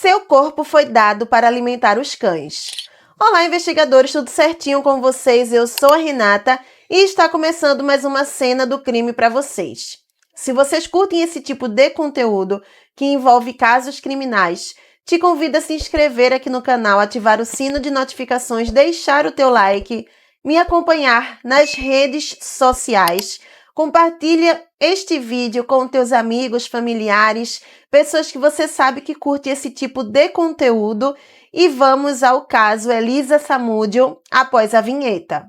Seu corpo foi dado para alimentar os cães. Olá, investigadores, tudo certinho com vocês? Eu sou a Renata e está começando mais uma cena do crime para vocês. Se vocês curtem esse tipo de conteúdo que envolve casos criminais, te convido a se inscrever aqui no canal, ativar o sino de notificações, deixar o teu like, me acompanhar nas redes sociais. Compartilha este vídeo com teus amigos, familiares, pessoas que você sabe que curte esse tipo de conteúdo. E vamos ao caso Elisa Samúdio após a vinheta.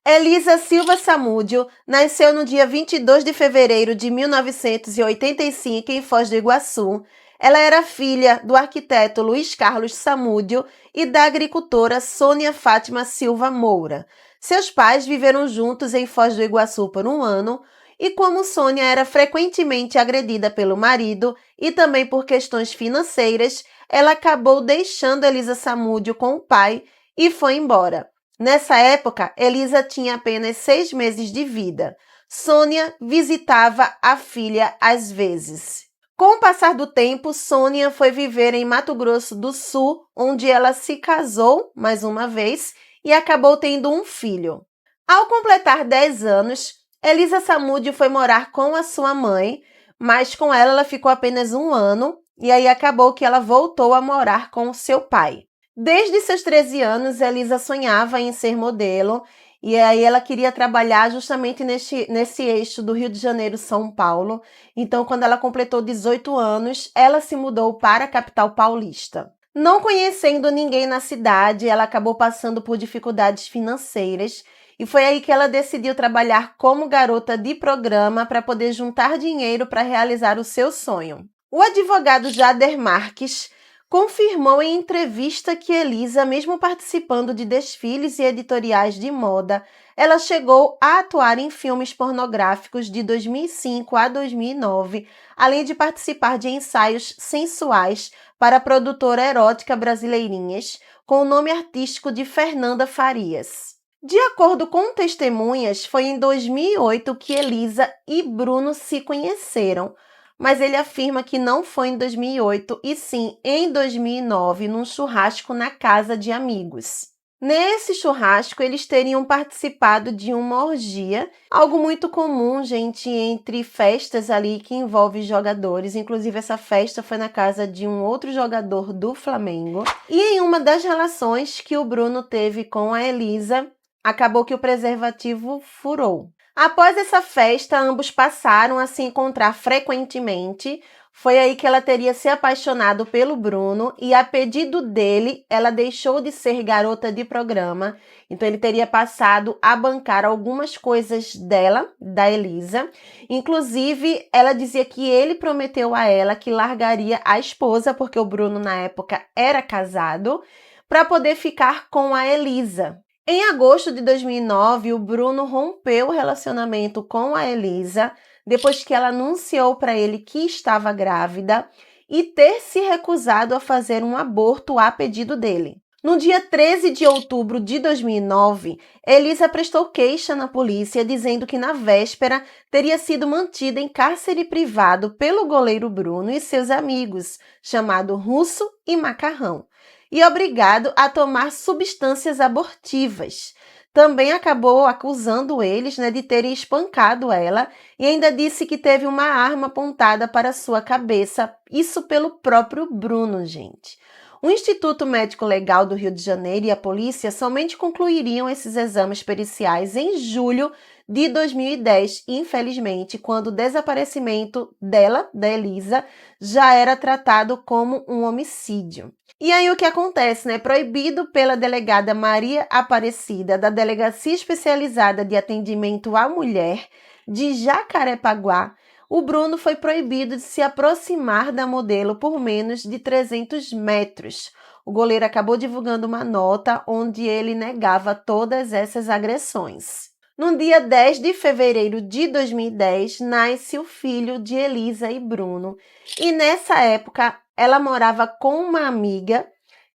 Elisa Silva Samúdio nasceu no dia 22 de fevereiro de 1985 em Foz do Iguaçu. Ela era filha do arquiteto Luiz Carlos Samúdio e da agricultora Sônia Fátima Silva Moura. Seus pais viveram juntos em Foz do Iguaçu por um ano, e como Sônia era frequentemente agredida pelo marido e também por questões financeiras, ela acabou deixando Elisa Samúdio com o pai e foi embora. Nessa época, Elisa tinha apenas 6 meses de vida. Sônia visitava a filha às vezes. Com o passar do tempo, Sônia foi viver em Mato Grosso do Sul, onde ela se casou mais uma vez e acabou tendo um filho. Ao completar 10 anos, Elisa Samúdio foi morar com a sua mãe, mas com ela ficou apenas um ano e aí acabou que ela voltou a morar com o seu pai. Desde seus 13 anos, Elisa sonhava em ser modelo e aí ela queria trabalhar justamente nesse eixo do Rio de Janeiro-São Paulo. Então, quando ela completou 18 anos, ela se mudou para a capital paulista. Não conhecendo ninguém na cidade, ela acabou passando por dificuldades financeiras e foi aí que ela decidiu trabalhar como garota de programa para poder juntar dinheiro para realizar o seu sonho. O advogado Jader Marques confirmou em entrevista que Elisa, mesmo participando de desfiles e editoriais de moda, ela chegou a atuar em filmes pornográficos de 2005 a 2009, além de participar de ensaios sensuais para a produtora erótica Brasileirinhas, com o nome artístico de Fernanda Farias. De acordo com testemunhas, foi em 2008 que Elisa e Bruno se conheceram, mas ele afirma que não foi em 2008 e sim em 2009, num churrasco na casa de amigos. Nesse churrasco, eles teriam participado de uma orgia, algo muito comum, gente, entre festas ali que envolve jogadores. Inclusive, essa festa foi na casa de um outro jogador do Flamengo. E em uma das relações que o Bruno teve com a Elisa, acabou que o preservativo furou. Após essa festa, ambos passaram a se encontrar frequentemente. Foi aí que ela teria se apaixonado pelo Bruno e, a pedido dele, ela deixou de ser garota de programa. Então, ele teria passado a bancar algumas coisas dela, da Elisa. Inclusive, ela dizia que ele prometeu a ela que largaria a esposa, porque o Bruno, na época, era casado, para poder ficar com a Elisa. Em agosto de 2009, o Bruno rompeu o relacionamento com a Elisa, depois que ela anunciou para ele que estava grávida e ter se recusado a fazer um aborto a pedido dele. No dia 13 de outubro de 2009, Elisa prestou queixa na polícia dizendo que na véspera teria sido mantida em cárcere privado pelo goleiro Bruno e seus amigos, chamado Russo e Macarrão, e obrigado a tomar substâncias abortivas. Também acabou acusando eles, de terem espancado ela e ainda disse que teve uma arma apontada para sua cabeça, isso pelo próprio Bruno, gente. O Instituto Médico Legal do Rio de Janeiro e a polícia somente concluiriam esses exames periciais em julho de 2010, infelizmente, quando o desaparecimento dela, da Elisa, já era tratado como um homicídio. E aí o que acontece, Proibido pela delegada Maria Aparecida, da Delegacia Especializada de Atendimento à Mulher de Jacarepaguá, o Bruno foi proibido de se aproximar da modelo por menos de 300 metros. O goleiro acabou divulgando uma nota onde ele negava todas essas agressões. No dia 10 de fevereiro de 2010, nasce o filho de Elisa e Bruno. E nessa época, ela morava com uma amiga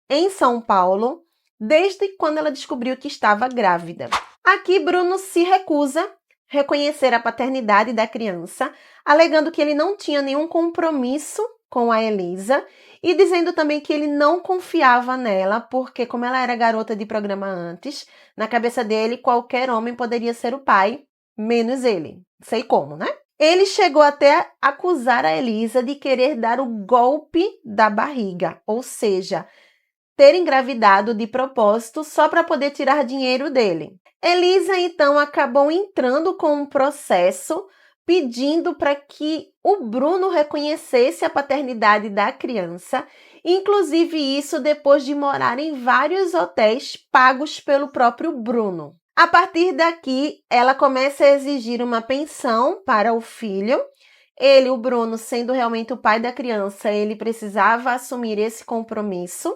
em São Paulo, desde quando ela descobriu que estava grávida. Aqui, Bruno se recusa reconhecer a paternidade da criança, alegando que ele não tinha nenhum compromisso com a Elisa e dizendo também que ele não confiava nela, porque como ela era garota de programa antes, na cabeça dele qualquer homem poderia ser o pai, menos ele. Sei como, né? Ele chegou até a acusar a Elisa de querer dar o golpe da barriga, ou seja, ter engravidado de propósito só para poder tirar dinheiro dele. Elisa, então, acabou entrando com um processo pedindo para que o Bruno reconhecesse a paternidade da criança, inclusive isso depois de morar em vários hotéis pagos pelo próprio Bruno. A partir daqui, ela começa a exigir uma pensão para o filho. Ele, o Bruno, sendo realmente o pai da criança, ele precisava assumir esse compromisso.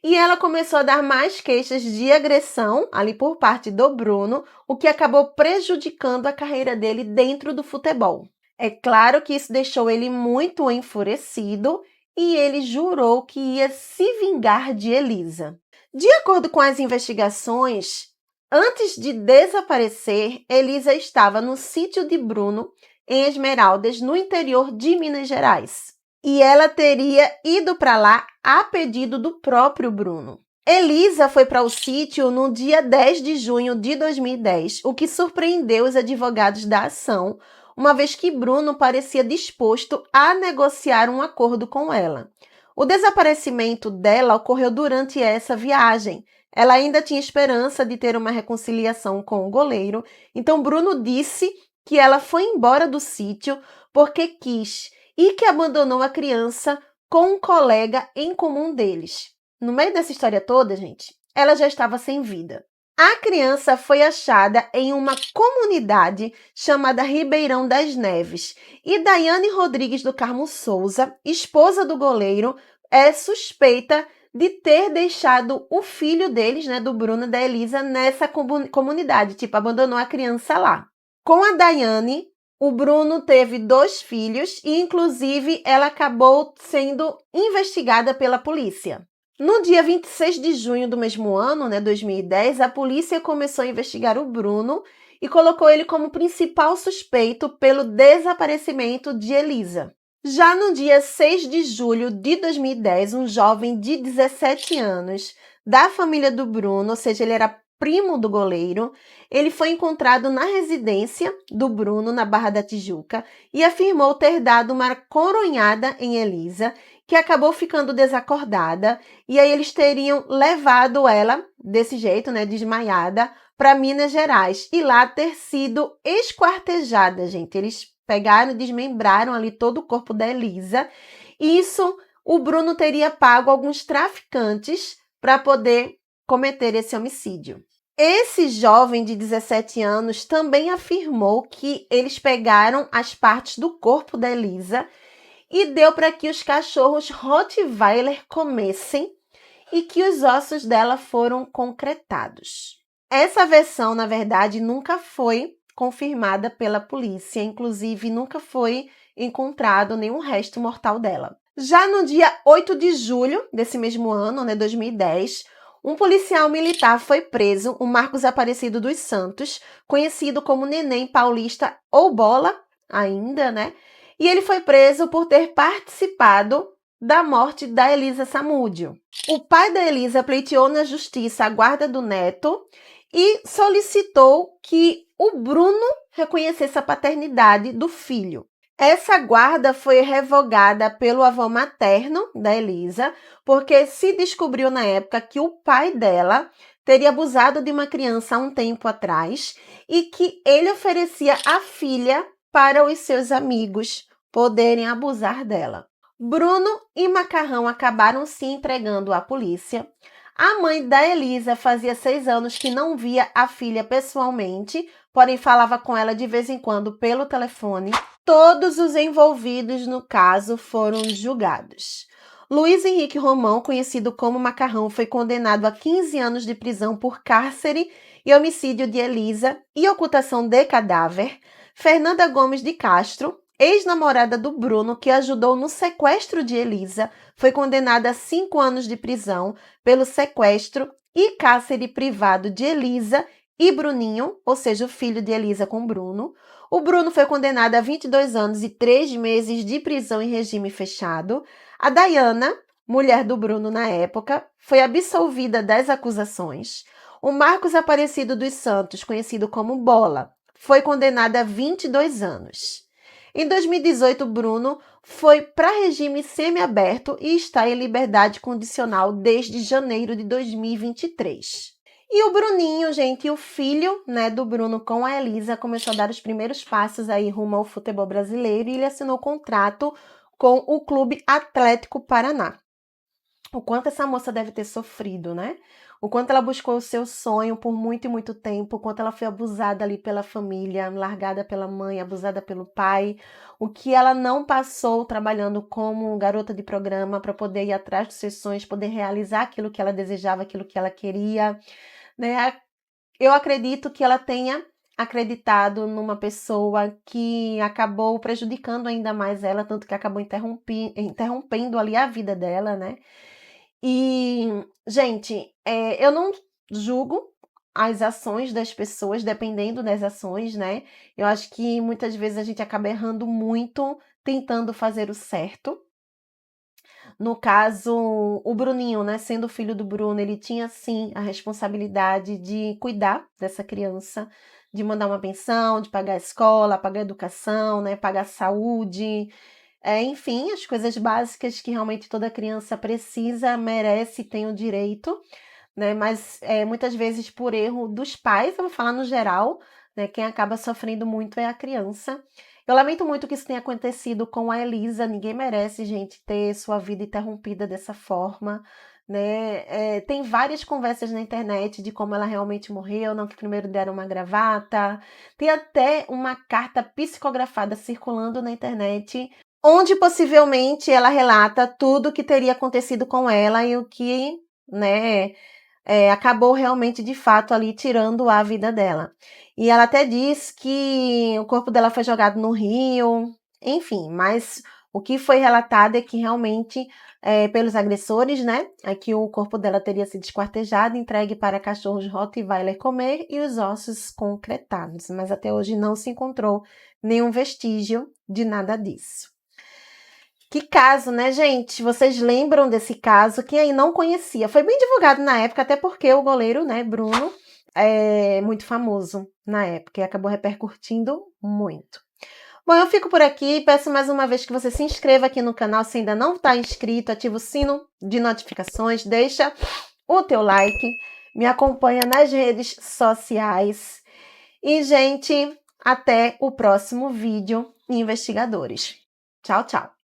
E ela começou a dar mais queixas de agressão ali por parte do Bruno, o que acabou prejudicando a carreira dele dentro do futebol. É claro que isso deixou ele muito enfurecido e ele jurou que ia se vingar de Elisa. De acordo com as investigações, antes de desaparecer, Elisa estava no sítio de Bruno, em Esmeraldas, no interior de Minas Gerais. E ela teria ido para lá a pedido do próprio Bruno. Elisa foi para o sítio no dia 10 de junho de 2010, o que surpreendeu os advogados da ação, uma vez que Bruno parecia disposto a negociar um acordo com ela. O desaparecimento dela ocorreu durante essa viagem. Ela ainda tinha esperança de ter uma reconciliação com o goleiro, então Bruno disse que ela foi embora do sítio porque quis e que abandonou a criança com um colega em comum deles. No meio dessa história toda, gente, ela já estava sem vida. A criança foi achada em uma comunidade chamada Ribeirão das Neves e Daiane Rodrigues do Carmo Souza, esposa do goleiro, é suspeita de ter deixado o filho deles, né, do Bruno e da Elisa, nessa comunidade, tipo, abandonou a criança lá. Com a Daiane, o Bruno teve 2 filhos e, inclusive, ela acabou sendo investigada pela polícia. No dia 26 de junho do mesmo ano, 2010, a polícia começou a investigar o Bruno e colocou ele como principal suspeito pelo desaparecimento de Elisa. Já no dia 6 de julho de 2010, um jovem de 17 anos, da família do Bruno, ou seja, ele era primo do goleiro, ele foi encontrado na residência do Bruno, na Barra da Tijuca, e afirmou ter dado uma coronhada em Elisa, que acabou ficando desacordada, e aí eles teriam levado ela, desse jeito, desmaiada, para Minas Gerais, e lá ter sido esquartejada, gente. Eles pegaram e desmembraram ali todo o corpo da Elisa. Isso, o Bruno teria pago alguns traficantes para poder cometer esse homicídio. Esse jovem de 17 anos também afirmou que eles pegaram as partes do corpo da Elisa e deu para que os cachorros Rottweiler comessem e que os ossos dela foram concretados. Essa versão, na verdade, nunca foi confirmada pela polícia, inclusive nunca foi encontrado nenhum resto mortal dela. Já no dia 8 de julho desse mesmo ano, 2010, um policial militar foi preso, o Marcos Aparecido dos Santos, conhecido como Neném Paulista ou Bola, ainda, e ele foi preso por ter participado da morte da Elisa Samúdio. O pai da Elisa pleiteou na justiça a guarda do neto e solicitou que o Bruno reconhecesse a paternidade do filho. Essa guarda foi revogada pelo avô materno da Elisa, porque se descobriu na época que o pai dela teria abusado de uma criança há um tempo atrás e que ele oferecia a filha para os seus amigos poderem abusar dela. Bruno e Macarrão acabaram se entregando à polícia. A mãe da Elisa fazia 6 anos que não via a filha pessoalmente, porém falava com ela de vez em quando pelo telefone. Todos os envolvidos no caso foram julgados. Luiz Henrique Romão, conhecido como Macarrão, foi condenado a 15 anos de prisão por cárcere e homicídio de Elisa e ocultação de cadáver. Fernanda Gomes de Castro, ex-namorada do Bruno, que ajudou no sequestro de Elisa, foi condenada a 5 anos de prisão pelo sequestro e cárcere privado de Elisa e Bruninho, ou seja, o filho de Elisa com Bruno. O Bruno foi condenado a 22 anos e 3 meses de prisão em regime fechado. A Dayana, mulher do Bruno na época, foi absolvida das acusações. O Marcos Aparecido dos Santos, conhecido como Bola, foi condenado a 22 anos. Em 2018, Bruno foi para regime semiaberto e está em liberdade condicional desde janeiro de 2023. E o Bruninho, gente, o filho, né, do Bruno com a Elisa, começou a dar os primeiros passos aí rumo ao futebol brasileiro e ele assinou contrato com o Clube Atlético Paraná. O quanto essa moça deve ter sofrido, né? O quanto ela buscou o seu sonho por muito e muito tempo, o quanto ela foi abusada ali pela família, largada pela mãe, abusada pelo pai, o que ela não passou trabalhando como garota de programa para poder ir atrás dos seus sonhos, poder realizar aquilo que ela desejava, aquilo que ela queria, né? Eu acredito que ela tenha acreditado numa pessoa que acabou prejudicando ainda mais ela, tanto que acabou interrompendo ali a vida dela, né? E, gente, eu não julgo as ações das pessoas, dependendo das ações, né? Eu acho que muitas vezes a gente acaba errando muito tentando fazer o certo. No caso, o Bruninho, né, sendo o filho do Bruno, ele tinha sim a responsabilidade de cuidar dessa criança, de mandar uma pensão, de pagar a escola, pagar a educação, né, pagar a saúde, enfim, as coisas básicas que realmente toda criança precisa, merece e tem o direito, né? Mas muitas vezes por erro dos pais, eu vou falar no geral, né? Quem acaba sofrendo muito é a criança. Eu lamento muito que isso tenha acontecido com a Elisa. Ninguém merece, gente, ter sua vida interrompida dessa forma, né? Tem várias conversas na internet de como ela realmente morreu, não que primeiro deram uma gravata. Tem até uma carta psicografada circulando na internet, onde possivelmente ela relata tudo o que teria acontecido com ela e o que, né, acabou realmente, de fato, ali tirando a vida dela. E ela até diz que o corpo dela foi jogado no rio, enfim, mas o que foi relatado é que realmente, pelos agressores, né, é que o corpo dela teria sido esquartejado, entregue para cachorros Rottweiler comer e os ossos concretados, mas até hoje não se encontrou nenhum vestígio de nada disso. Que caso, né, gente? Vocês lembram desse caso? Quem aí não conhecia? Foi bem divulgado na época, até porque o goleiro, né, Bruno, é muito famoso na época e acabou repercutindo muito. Bom, eu fico por aqui. Peço mais uma vez que você se inscreva aqui no canal se ainda não está inscrito, ativa o sino de notificações, deixa o teu like, me acompanha nas redes sociais. E, gente, até o próximo vídeo, investigadores. Tchau, tchau.